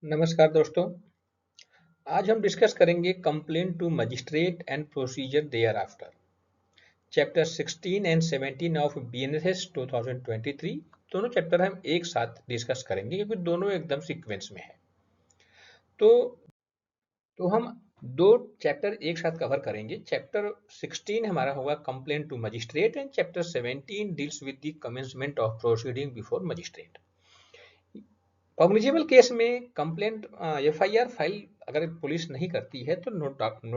नमस्कार दोस्तों। आज हम डिस्कस करेंगे complaint to magistrate and procedure thereafter, chapter 16 and 17 of BNSS 2023। दोनों चैप्टर हम एक साथ डिस्कस करेंगे क्योंकि दोनों एकदम सीक्वेंस में है। तो हम दो चैप्टर एक साथ कवर करेंगे। चैप्टर 16 हमारा होगा complaint to magistrate and chapter 17 deals with the commencement of proceeding before magistrate. Cognizable case में कंप्लेंट एफआईआर फाइल अगर पुलिस नहीं करती है तो नो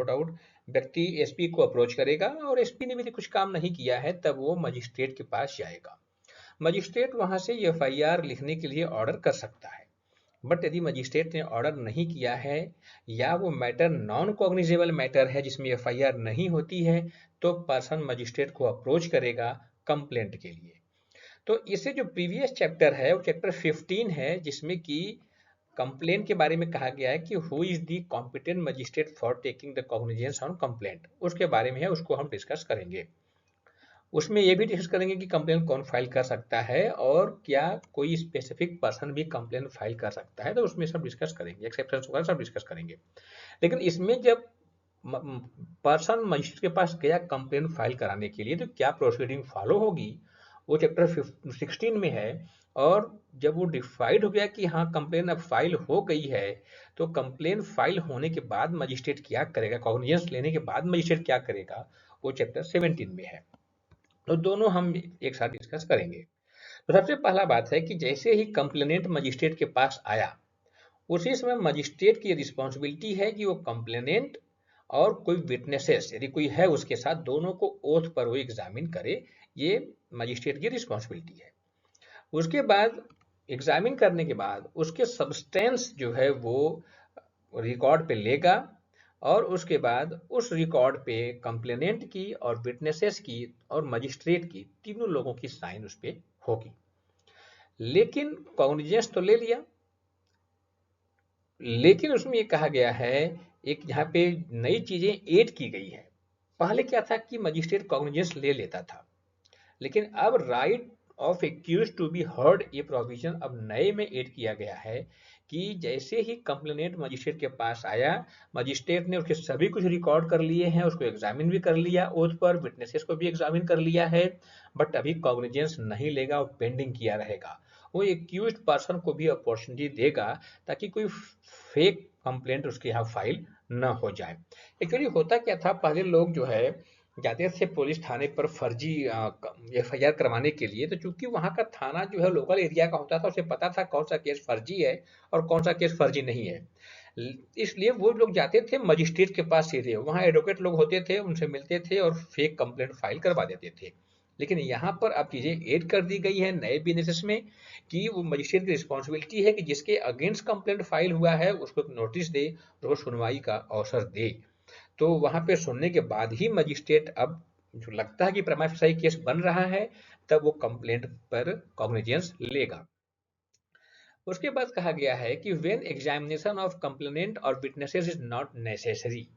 डाउट व्यक्ति एसपी को अप्रोच करेगा और एसपी ने भी कुछ काम नहीं किया है तब वो मजिस्ट्रेट के पास जाएगा। मजिस्ट्रेट वहां से एफआईआर लिखने के लिए ऑर्डर कर सकता है, बट यदि मजिस्ट्रेट ने ऑर्डर नहीं किया है या वो मैटर नॉन कॉग्निजेबल मैटर है जिसमें एफआईआर नहीं होती है तो पर्सन मजिस्ट्रेट को अप्रोच करेगा कंप्लेंट के लिए। तो इससे जो प्रीवियस चैप्टर है वो चैप्टर 15 है जिसमें कि कंप्लेन के बारे में कहा गया है कि who is the competent magistrate for taking the cognizance on complaint, उसके बारे में है, उसको हम डिस्कस करेंगे। उसमें ये भी डिस्कस करेंगे कि कंप्लेन कौन फाइल कर सकता है और क्या कोई स्पेसिफिक पर्सन भी कंप्लेन फाइल कर सकता है, तो उसमें सब डिस्कस करेंगे, एक्सेप्शन वगैरह सब डिस्कस करेंगे। लेकिन इसमें जब पर्सन मजिस्ट्रेट के पास गया कंप्लेन फाइल कराने के लिए तो क्या प्रोसीडिंग फॉलो होगी वो चैप्टर 16 में है। और जब वो डिसाइड हो गया कि हाँ कंप्लेन अब फाइल हो गई है तो कंप्लेन फाइल होने के बाद मजिस्ट्रेट क्या करेगा, कॉग्निजेंस लेने के बाद मजिस्ट्रेट क्या करेगा, वो चैप्टर 17 में है। तो दोनों हम एक साथ डिस्कस करेंगे। तो सबसे पहला बात है कि जैसे ही कंप्लेनेंट मजिस्ट्रेट के पास आया उसी समय मजिस्ट्रेट की रिस्पॉन्सिबिलिटी है कि वो कंप्लेनेंट और कोई विटनेसेस यदि कोई है उसके साथ दोनों को ओथ पर वो एग्जामिन करे। ये मजिस्ट्रेट की रिस्पॉन्सिबिलिटी है। उसके बाद एग्जामिन करने के बाद उसके सब्सटेंस जो है वो रिकॉर्ड पे लेगा और उसके बाद उस रिकॉर्ड पे कंप्लेनेंट की और विटनेसेस की और मजिस्ट्रेट की तीनों लोगों की साइन उस पे होगी। लेकिन कॉग्निजेंस तो ले लिया, लेकिन उसमें ये कहा गया है एक यहाँ पे नई चीजें ऐड की गई है। पहले क्या था कि मजिस्ट्रेट कॉग्निजेंस ले लेता था, लेकिन अब right of accuse to be heard ये प्रोविजन अब नए में ऐड किया गया है कि जैसे ही कंप्लेनेंट मजिस्ट्रेट के पास आया, मजिस्ट्रेट ने उसके सभी कुछ रिकॉर्ड कर लिए हैं, उसको एग्जामिन भी कर लिया, ओथ पर विटनेसेस को भी एग्जामिन कर लिया है, बट अभी कॉग्निजेंस नहीं लेगा और पेंडिंग किया रहेगा। वो एक्यूज्ड पर्सन को भी अपॉर्चुनिटी देगा ताकि कोई फेक कंप्लेंट उसके यहाँ फाइल न हो जाए। एक्चुअली होता क्या था, पहले लोग जो है जाते थे पुलिस थाने पर फर्जी एफआईआर करवाने के लिए, तो चूंकि वहां का थाना जो है लोकल एरिया का होता था, उसे पता था कौन सा केस फर्जी है और कौन सा केस फर्जी नहीं है। इसलिए वो लोग जाते थे मजिस्ट्रेट के पास सीधे, वहां एडवोकेट लोग होते थे, उनसे मिलते थे और फेक कंप्लेंट फाइल करवा देते थे। लेकिन यहाँ पर अब चीजें ऐड कर दी गई है नए बीएनएसएस में कि वो मजिस्ट्रेट की रिस्पॉन्सिबिलिटी है कि जिसके अगेंस्ट कंप्लेंट फाइल हुआ है उसको नोटिस दे, उसको सुनवाई का अवसर दे। तो वहां पे सुनने के बाद ही मजिस्ट्रेट अब जो लगता है कि प्रमा फाई केस बन रहा है तब वो कंप्लेंट पर कॉग्निजेंस लेगा। उसके बाद कहा गया है कि व्हेन एग्जामिनेशन ऑफ कंप्लेनेंट और विटनेसेस इज नॉट नेसेसरी,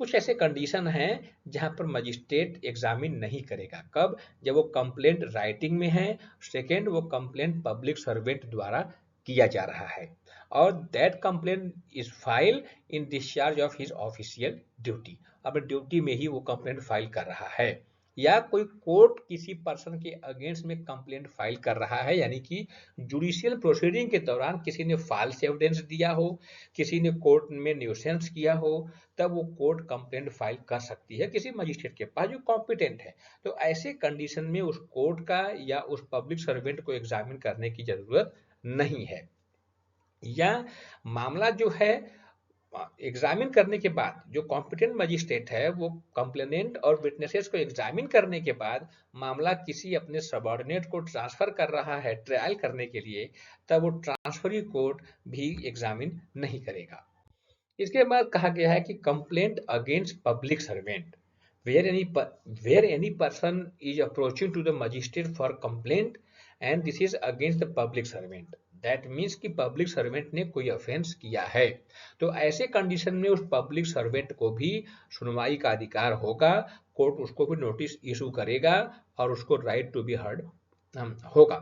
कुछ ऐसे कंडीशन हैं जहां पर मजिस्ट्रेट एग्जामिन नहीं करेगा। कब? जब वो कंप्लेंट राइटिंग में है, सेकेंड वो कंप्लेंट पब्लिक सर्वेंट द्वारा किया जा रहा है और that complaint is file in discharge of his official duty, अपने ड्यूटी में ही वो कंप्लेंट फाइल कर रहा है। या कोई कोर्ट किसी पर्सन के अगेंस्ट में कंप्लेंट फाइल कर रहा है, यानी कि जुडिशियल प्रोसीडिंग के दौरान किसी ने फॉल्स एविडेंस दिया हो, किसी ने कोर्ट में न्यूसेंस किया हो, तब वो कोर्ट कंप्लेंट फाइल कर सकती है किसी मजिस्ट्रेट के पास जो कॉम्पिटेंट है। तो ऐसे कंडीशन में उस कोर्ट का या उस पब्लिक सर्वेंट को एग्जामिन करने की जरूरत नहीं है। या मामला जो है एग्जामिन करने के बाद जो कॉम्पिटेंट मजिस्ट्रेट है वो कंप्लेनेंट और विटनेसेस को एग्जामिन करने के बाद मामला किसी अपने सबॉर्डिनेट को ट्रांसफर कर रहा है ट्रायल करने के लिए, तब वो ट्रांसफरी कोर्ट भी एग्जामिन नहीं करेगा। इसके बाद कहा गया है कि complaint against public servant, where any person is approaching to the magistrate for complaint and this is against the public servant, that means कि पब्लिक सर्वेंट ने कोई ऑफेंस किया है, तो ऐसे कंडीशन में उस पब्लिक सर्वेंट को भी सुनवाई का अधिकार होगा, कोर्ट उसको भी नोटिस इशू करेगा और उसको राइट टू बी हर्ड होगा।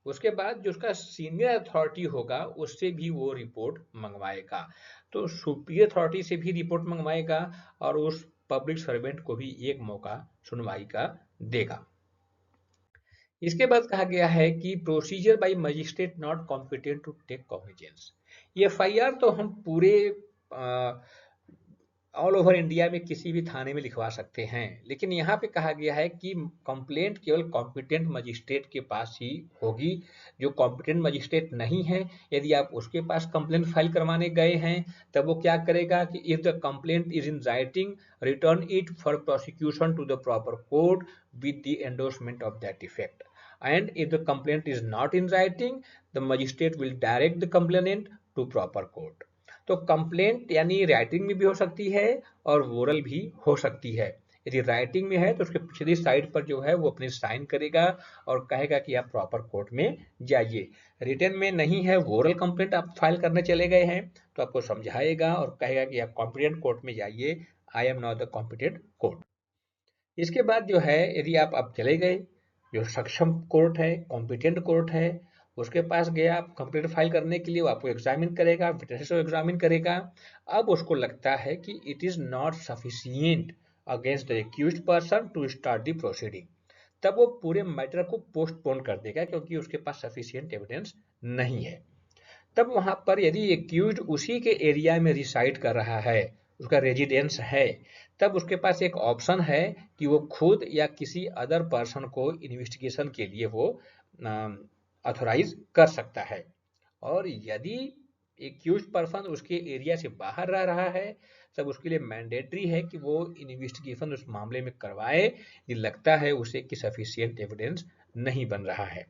उसके बाद जो उसका सीनियर अथॉरिटी होगा उससे भी वो रिपोर्ट मंगवाएगा। तो सुपीरियर अथॉरिटी से भी रिपोर्ट मंगवाएगा और उस पब्लिक सर्वेंट को भी एक मौका सुनवाई का देगा। इसके बाद कहा गया है कि procedure by magistrate not competent to take cognizance. ये एफआईआर तो हम पूरे ऑल ओवर इंडिया में किसी भी थाने में लिखवा सकते हैं, लेकिन यहाँ पे कहा गया है कि कंप्लेंट केवल कॉम्पिटेंट मजिस्ट्रेट के पास ही होगी। जो कॉम्पिटेंट मजिस्ट्रेट नहीं है, यदि आप उसके पास कंप्लेंट फाइल करवाने गए हैं, तब वो क्या करेगा कि if the complaint is in writing, return it for prosecution to the proper court with the endorsement of that effect. And if the complaint is not in writing, the magistrate will direct the complainant to proper court. तो complaint यानी writing में भी हो सकती है और whorl भी हो सकती है। यदि राइटिंग में है तो उसके पिछली साइड पर जो है वो अपनी साइन करेगा और कहेगा कि आप प्रॉपर कोर्ट में जाइए। रिटन में नहीं है, वोरल कंप्लेंट आप फाइल करने चले गए हैं, तो आपको समझाएगा और कहेगा कि आप कॉम्पिटेंट कोर्ट में जाइए, I am not the competent court. इसके बाद जो है यदि आप अब चले गए, जो सक्षम कोर्ट है, कॉम्पिटेंट कोर्ट है, उसके पास गए आप कंप्लेंट फाइल करने के लिए, वो आपको एग्जामिन करेगा, विटनेसेस को एग्जामिन करेगा। अब उसको लगता है कि it is not sufficient against the accused person to start the proceeding, तब वो पूरे मैटर को पोस्टपोन कर देगा क्योंकि उसके पास सफिशिएंट एविडेंस नहीं है। तब वहां पर यदि एक्यूज्ड उसी के एरिया में रिसाइड कर रहा है, उसका रेजिडेंस है, तब उसके पास एक ऑप्शन है कि वो खुद या किसी अदर पर्सन को इन्वेस्टिगेशन के लिए वो ऑथोराइज कर सकता है। और यदि एक्यूज्ड पर्सन उसके एरिया से बाहर रह रहा है, तब उसके लिए मैंडेटरी है कि वो इन्वेस्टिगेशन उस मामले में करवाए यदि लगता है उसे कि सफिशिएंट एविडेंस नहीं बन रहा है,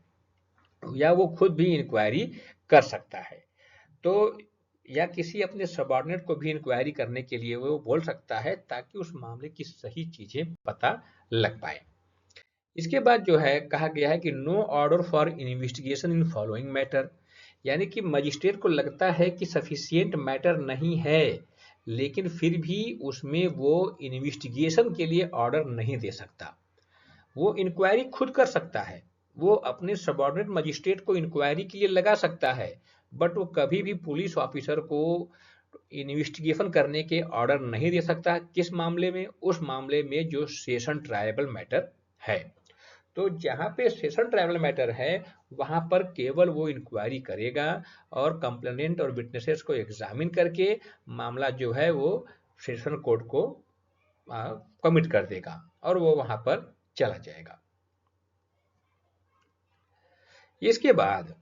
या वो खुद भी इंक्वायरी कर सकता है। तो या किसी अपने सबऑर्डिनेट को भी इंक्वायरी करने के लिए वो बोल सकता है ताकि उस मामले की सही चीजें पता लग पाए। इसके बाद जो है कहा गया है कि no order for investigation in following matter, यानी कि मजिस्ट्रेट को लगता है कि सफिशिएंट मैटर नहीं है, लेकिन फिर भी उसमें वो इन्वेस्टिगेशन के लिए ऑर्डर नहीं दे सकता। वो इंक्वायरी खुद कर सकता है, वो अपने सबऑर्डिनेट मजिस्ट्रेट को इंक्वायरी के लिए लगा सकता है, बट वो कभी भी पुलिस ऑफिसर को इन्वेस्टिगेशन करने के ऑर्डर नहीं दे सकता। किस मामले में? उस मामले में जो सेशन ट्रायबल मैटर है। तो जहां पे सेशन ट्रायबल मैटर है वहां पर केवल वो इंक्वायरी करेगा और कंप्लेनेंट और विटनेसेस को एग्जामिन करके मामला जो है वो सेशन कोर्ट को कमिट कर देगा और वो वहां पर चला जाएगा। इसके बाद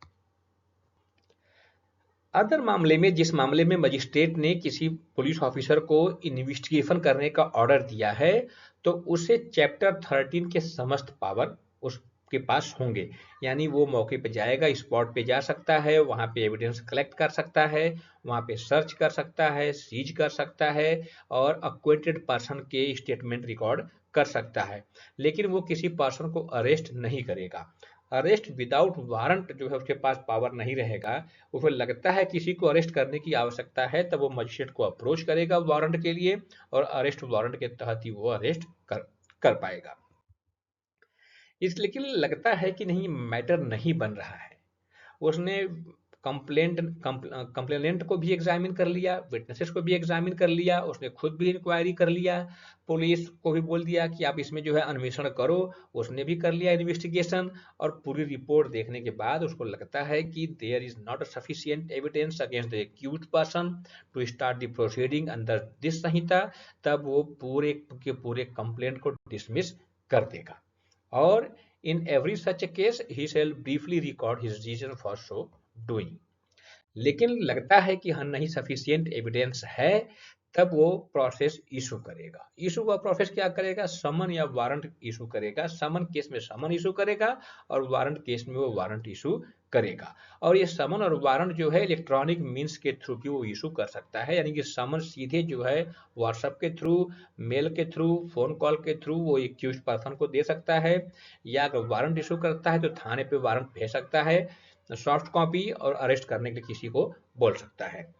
अदर मामले में, जिस मामले में मजिस्ट्रेट ने किसी पुलिस ऑफिसर को इन्वेस्टिगेशन करने का ऑर्डर दिया है, तो उसे चैप्टर 13 के समस्त पावर उसके पास होंगे। यानी वो मौके पे जाएगा, स्पॉट पे जा सकता है, वहां पे एविडेंस कलेक्ट कर सकता है, वहां पे सर्च कर सकता है, सीज कर सकता है और अक्वेंटेड पर्सन के स्टेटमेंट रिकॉर्ड कर सकता है, लेकिन वो किसी पर्सन को अरेस्ट नहीं करेगा। अरेस्ट विदाउट वारंट जो है उसके पास पावर नहीं रहेगा। उसे लगता है किसी को अरेस्ट करने की आवश्यकता है, तब वो मजिस्ट्रेट को अप्रोच करेगा वारंट के लिए और अरेस्ट वारंट के तहत ही वो अरेस्ट कर पाएगा। इस लेकिन लगता है कि नहीं, मैटर नहीं बन रहा है। उसने कंप्लेनेंट को भी एग्जामिन कर लिया, विटनेसेस को भी एग्जामिन कर लिया, उसने खुद भी इंक्वायरी कर लिया, पुलिस को भी बोल दिया कि आप इसमें जो है अन्वेषण करो, उसने भी कर लिया इन्वेस्टिगेशन। और पूरी रिपोर्ट देखने के बाद उसको लगता है कि there is not sufficient evidence against the accused person to start the proceeding under this sanhita, तब वो पूरे के पूरे कंप्लेंट को डिसमिस कर देगा। और in every such a case he shall briefly record his reason for so doing। लेकिन लगता है कि हाँ नहीं सफिशिएंट एविडेंस है, तब वो प्रोसेस इशू करेगा। इशू का प्रोसेस क्या करेगा? समन या वारंट इशू करेगा। समन केस में समन इशू करेगा और वारंट केस में वो वारंट इशू करेगा। और ये समन और वारंट जो है इलेक्ट्रॉनिक मीन्स के थ्रू भी वो इशू कर सकता है, यानी कि समन सीधे जो है व्हाट्सएप के थ्रू, मेल के थ्रू, फोन कॉल के थ्रू वो एक्यूज्ड पर्सन को दे सकता है, या अगर वारंट इशू करता है तो थाने पे वारंट भेज सकता है सॉफ्ट कॉपी और अरेस्ट करने के लिए किसी को बोल सकता है।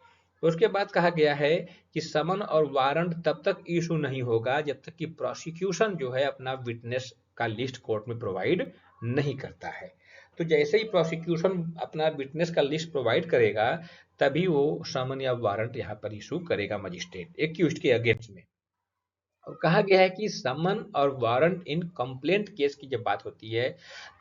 उसके बाद कहा गया है कि समन और वारंट तब तक इशू नहीं होगा जब तक कि प्रोसिक्यूशन जो है अपना विटनेस का लिस्ट कोर्ट में प्रोवाइड नहीं करता है। तो जैसे ही प्रोसिक्यूशन अपना विटनेस का लिस्ट प्रोवाइड करेगा, तभी वो समन या वारंट यहाँ पर इशू करेगा मजिस्ट्रेट एक्यूज्ड के अगेंस्ट में। और कहा गया है कि समन और वारंट इन कंप्लेंट केस की जब बात होती है,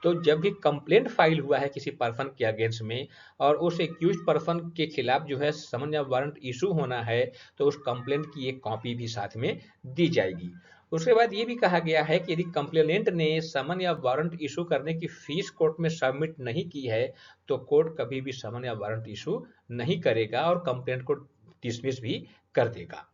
तो जब भी कंप्लेंट फाइल हुआ है किसी पर्सन के अगेंस्ट में और उस एक्यूज पर्सन के खिलाफ जो है समन या वारंट इशू होना है, तो उस कंप्लेंट की एक कॉपी भी साथ में दी जाएगी। उसके बाद ये भी कहा गया है कि यदि कंप्लेनेंट ने समन या वारंट इशू करने की फीस कोर्ट में सबमिट नहीं की है, तो कोर्ट कभी भी समन या वारंट इशू नहीं करेगा और कंप्लेंट को डिसमिस भी कर देगा।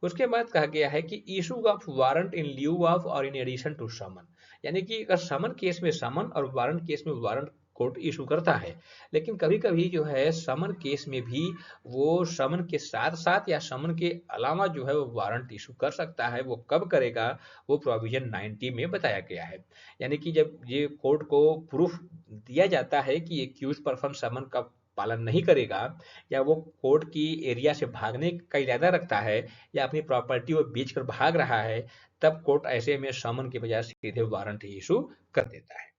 उसके बाद कहा गया है कि issue of warrant in lieu of और इन एडिशन टू समन, यानी कि अगर समन केस में समन और वारंट केस में वारंट कोर्ट इशू करता है, लेकिन कभी कभी जो है समन केस में भी वो समन के साथ साथ या समन के अलावा जो है वो वारंट इशू कर सकता है। वो कब करेगा, वो प्रोविजन 90 में बताया गया है। यानी कि जब ये कोर्ट को प्रूफ दिया जाता है कि एक्यूज पर्सन समन का पालन नहीं करेगा, या वो कोर्ट की एरिया से भागने का इरादा रखता है, या अपनी प्रॉपर्टी वो बेच कर भाग रहा है, तब कोर्ट ऐसे में समन के बजाय सीधे वारंट ही इशू कर देता है।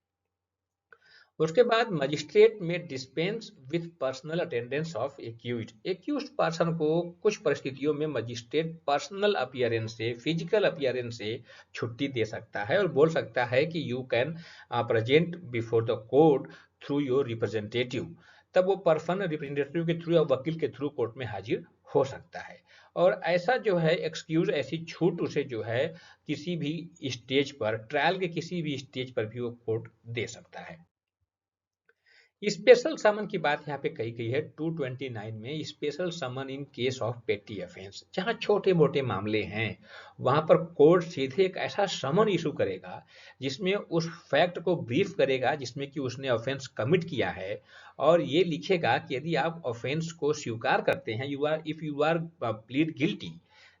उसके बाद मजिस्ट्रेट में dispense with personal attendance of accused person को कुछ परिस्थितियों में मजिस्ट्रेट पर्सनल अपीयरेंस से, फिजिकल अपीयरेंस से छुट्टी दे सकता है और बोल सकता है कि you can present before the court through your representative. तब वो पर्सन रिप्रेजेंटेटिव के थ्रू या वकील के थ्रू कोर्ट में हाजिर हो सकता है। और ऐसा जो है एक्सक्यूज, ऐसी छूट उसे जो है किसी भी स्टेज पर, ट्रायल के किसी भी स्टेज पर भी वो कोर्ट दे सकता है। स्पेशल समन की बात यहाँ पे कही गई है 229 में। Special summon in case of petty offence, जहाँ छोटे मोटे मामले हैं वहां पर कोर्ट सीधे एक ऐसा समन इशू करेगा जिसमें उस फैक्ट को ब्रीफ करेगा जिसमें कि उसने ऑफेंस कमिट किया है, और ये लिखेगा कि यदि आप ऑफेंस को स्वीकार करते हैं, you are plead guilty,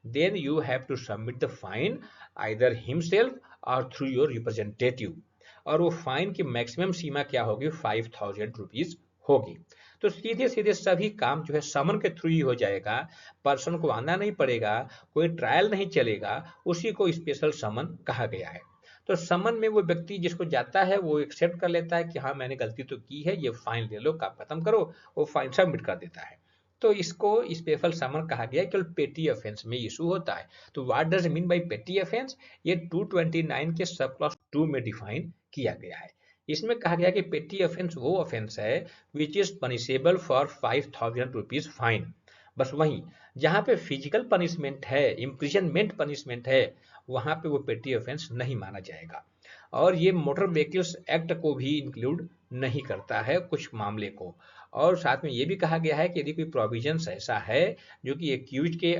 then you have to submit the fine either himself और थ्रू योर रिप्रेजेंटेटिव। और वो फाइन की मैक्सिमम सीमा क्या होगी, 5000 रुपीज होगी। तो सीधे सीधे सभी काम जो है समन के थ्रू ही हो जाएगा, पर्सन को आना नहीं पड़ेगा, कोई ट्रायल नहीं चलेगा, उसी को स्पेशल समन कहा गया है। तो समन में वो व्यक्ति जिसको जाता है वो एक्सेप्ट कर लेता है कि हाँ मैंने गलती तो की है, ये फाइन ले लो, काम खत्म करो, वो फाइन सबमिट कर देता है। तो इसको स्पेशल समन कहा गया, केवल पेटी ऑफेंस में इशू होता है। तो व्हाट डज मीन बाय पेटी ऑफेंस, ये 229 के सब क्लॉज 2 में डिफाइन किया गया है। इसमें कहा गया कि पेटी ऑफेंस वो ऑफेंस है which is punishable for 5000 rupees fine. बस वहीं जहां पे फिजिकल पनिशमेंट है, इम्प्रिजनमेंट पनिशमेंट है, वहां पे वो पेटी ऑफेंस नहीं माना जाएगा। और ये मोटर व्हीकल्स एक्ट को भी इंक्लूड नहीं करता है कुछ मामले को। और साथ में ये भी कहा गया है कि यदि कोई प्रोविजंस ऐसा है जो कि एक्यूज के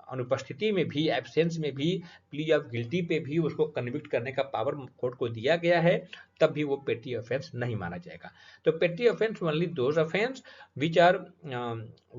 अनुपस्थिति में भी, एब्सेंस में भी, प्ली ऑफ गिल्टी पे भी उसको कन्विक्ट करने का पावर कोर्ट को दिया गया है, तब भी वो पेटी ऑफेंस नहीं माना जाएगा। तो petty offence only those offence which are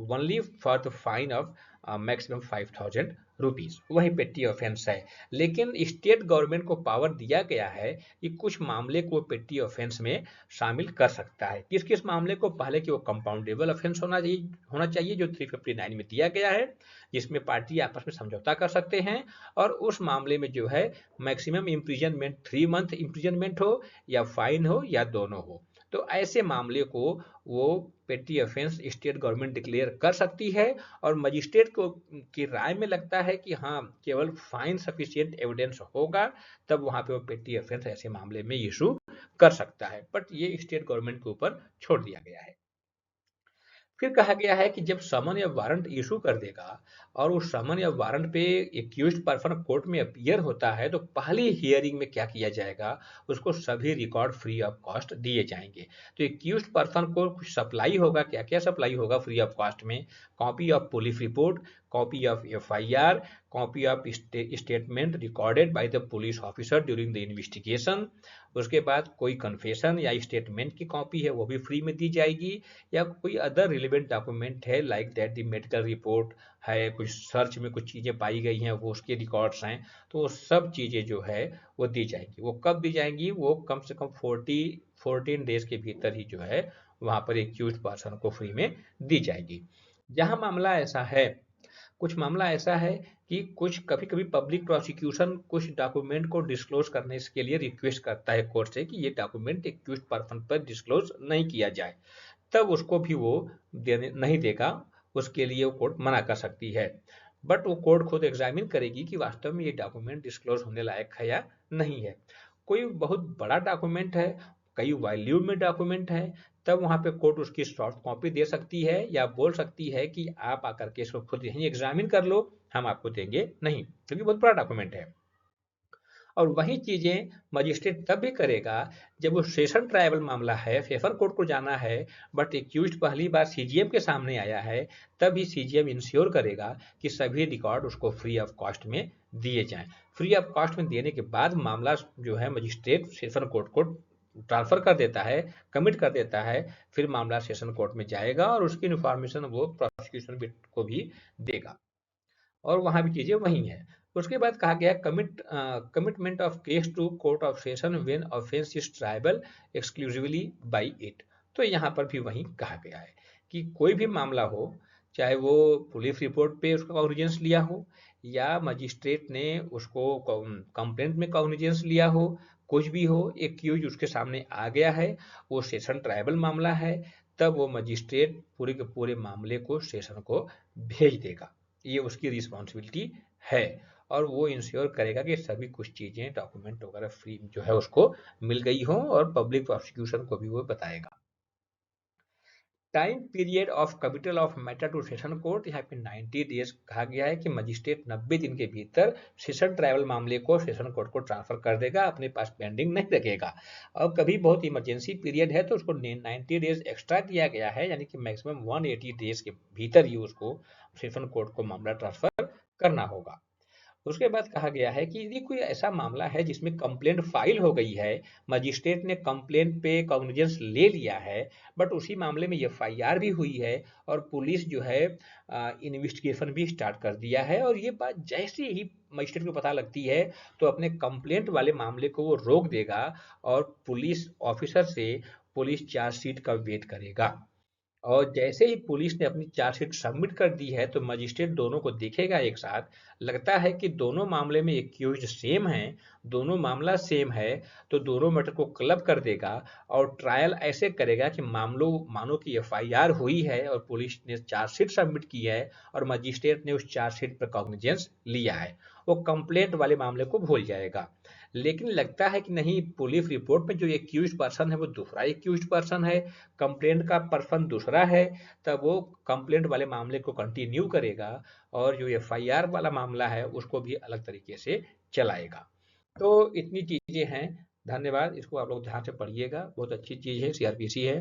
only for the fine of maximum 5000 rupees, वही पेटी ऑफेंस है। लेकिन स्टेट गवर्नमेंट को पावर दिया गया है कि कुछ मामले को पेटी ऑफेंस में शामिल कर सकता है। किस किस मामले को, पहले कि वो कंपाउंडेबल ऑफेंस होना चाहिए जो 359 में दिया गया है, जिसमें पार्टी आपस में समझौता कर सकते हैं, और उस मामले में जो है मैक्सिमम इम्प्रिजनमेंट 3 मंथ इम्प्रिजनमेंट हो या फाइन हो या दोनों हो। तो ऐसे मामले को वो पेटी ऑफेंस स्टेट गवर्नमेंट डिक्लेयर कर सकती है, और मजिस्ट्रेट को की राय में लगता है कि हाँ केवल फाइन सफिशिएंट एविडेंस होगा, तब वहां पे वो पेटी ऑफेंस ऐसे मामले में इशू कर सकता है। बट ये स्टेट गवर्नमेंट के ऊपर छोड़ दिया गया है। फिर कहा गया है कि जब समन या वारंट इशू कर देगा और उस समन या वारंट पे एक्यूज्ड पर्सन कोर्ट में अपीयर होता है, तो पहली हियरिंग में क्या किया जाएगा, उसको सभी रिकॉर्ड फ्री ऑफ कॉस्ट दिए जाएंगे। तो एक्यूज्ड पर्सन को कुछ सप्लाई होगा, क्या क्या सप्लाई होगा फ्री ऑफ कॉस्ट में, copy of police report, copy of FIR, copy of statement recorded by the police officer during the investigation. उसके बाद कोई कन्फेशन या स्टेटमेंट की कॉपी है वो भी फ्री में दी जाएगी, या कोई अदर रिलेवेंट डॉक्यूमेंट है like that the medical report है, कुछ सर्च में कुछ चीज़ें पाई गई हैं वो उसके रिकॉर्ड्स हैं, तो वो सब चीज़ें जो है वो दी जाएंगी। वो कब दी जाएंगी, वो कम से कम 14 डेज के भीतर ही जो है वहाँ पर एक्यूज्ड पर्सन को फ्री में दी जाएगी। जहाँ मामला ऐसा है कुछ मामला ऐसा है कि कुछ कभी-कभी पब्लिक प्रोसिक्यूशन कुछ डॉक्यूमेंट को डिस्क्लोज करने के लिए रिक्वेस्ट करता है कोर्ट से कि ये डॉक्यूमेंट एक्यूज्ड पर्सन पर डिस्क्लोज नहीं किया जाए, तब उसको भी वो देने नहीं देगा, उसके लिए वो कोर्ट मना कर सकती है। बट वो कोर्ट खुद एग्जामिन करेगी कि वास्तव में ये डॉक्यूमेंट डिस्क्लोज होने लायक है या नहीं है। कोई बहुत बड़ा डॉक्यूमेंट है, कई वॉल्यूम में डॉक्यूमेंट है, तब वहां पे कोर्ट उसकी सॉफ्ट कॉपी दे सकती है या बोल सकती है कि आप आकर के इसको खुद यहीं एग्जामिन कर लो, हम आपको देंगे नहीं, क्योंकि बहुत बड़ा डॉक्यूमेंट है। और वही चीजें मजिस्ट्रेट तब भी करेगा जब वो सेशन ट्रायबल मामला है, सेशन कोर्ट को जाना है, बट एक्यूज्ड पहली बार सीजीएम के सामने आया है, तभी सीजीएम इंश्योर करेगा कि सभी रिकॉर्ड उसको फ्री ऑफ कॉस्ट में दिए जाएं। फ्री ऑफ कॉस्ट में देने के बाद मामला जो है मजिस्ट्रेट सेशन कोर्ट को ट्रांसफर कर देता है, कमिट कर देता है, फिर मामला सेशन कोर्ट में जाएगा और उसकी इन्फॉर्मेशन वो प्रोसिक्यूशन को भी देगा, और वहां भी चीजें वही हैं। उसके बाद कहा गया commitment of case to court of session when offence is triable exclusively by it. तो यहाँ पर भी वही कहा गया है कि कोई भी मामला हो, चाहे वो पुलिस रिपोर्ट पे उसका कॉग्निजेंस लिया हो या मजिस्ट्रेट ने उसको कंप्लेंट में कॉग्निजेंस लिया हो, कुछ भी हो, एक्यूज उसके सामने आ गया है, वो सेशन ट्रायबल मामला है, तब वो मजिस्ट्रेट पूरे के पूरे मामले को सेशन को भेज देगा। ये उसकी रिस्पॉन्सिबिलिटी है, और वो इंश्योर करेगा कि सभी कुछ चीजें डॉक्यूमेंट वगैरह फ्री जो है उसको मिल गई हो, और पब्लिक प्रोसिक्यूशन को भी वो बताएगा। Time period of committal of matter to session court, यहाँ पे 90 डेज कहा गया है कि मजिस्ट्रेट 90 दिन के भीतर सेशन ट्रायबल मामले को सेशन कोर्ट को ट्रांसफर कर देगा, अपने पास पेंडिंग नहीं रखेगा। और कभी बहुत इमरजेंसी पीरियड है तो उसको 90 डेज एक्स्ट्रा दिया गया है, यानी कि मैक्सिमम 180 डेज के भीतर ही उसको सेशन कोर्ट को मामला ट्रांसफर करना होगा। उसके बाद कहा गया है कि यदि कोई ऐसा मामला है जिसमें कंप्लेंट फाइल हो गई है, मजिस्ट्रेट ने कंप्लेंट पे कॉग्निजेंस ले लिया है, बट उसी मामले में एफआईआर भी हुई है और पुलिस जो है इन्वेस्टिगेशन भी स्टार्ट कर दिया है, और ये बात जैसे ही मजिस्ट्रेट को पता लगती है तो अपने कंप्लेंट वाले मामले को वो रोक देगा और पुलिस ऑफिसर से पुलिस चार्जशीट का वेट करेगा। और जैसे ही पुलिस ने अपनी चार्जशीट सबमिट कर दी है तो मजिस्ट्रेट दोनों को देखेगा एक साथ, लगता है कि दोनों मामले में एक्यूज्ड सेम है, दोनों मामला सेम है, तो दोनों मैटर को क्लब कर देगा और ट्रायल ऐसे करेगा कि मामलों मानो कि एफआईआर हुई है और पुलिस ने चार्जशीट सबमिट की है और मजिस्ट्रेट ने उस चार्जशीट पर कॉग्निजेंस लिया है, वो कंप्लेंट वाले मामले को भूल जाएगा। लेकिन लगता है कि नहीं, पुलिस रिपोर्ट में जो एक्यूज्ड पर्सन है वो दूसरा एक्यूज्ड पर्सन है, कंप्लेंट का पर्सन दूसरा है, तब वो कंप्लेंट वाले मामले को कंटिन्यू करेगा और जो एफआईआर वाला मामला है उसको भी अलग तरीके से चलाएगा। तो इतनी चीजें हैं। धन्यवाद, इसको आप लोग ध्यान से पढ़िएगा, बहुत अच्छी चीज है, सीआरपीसी है।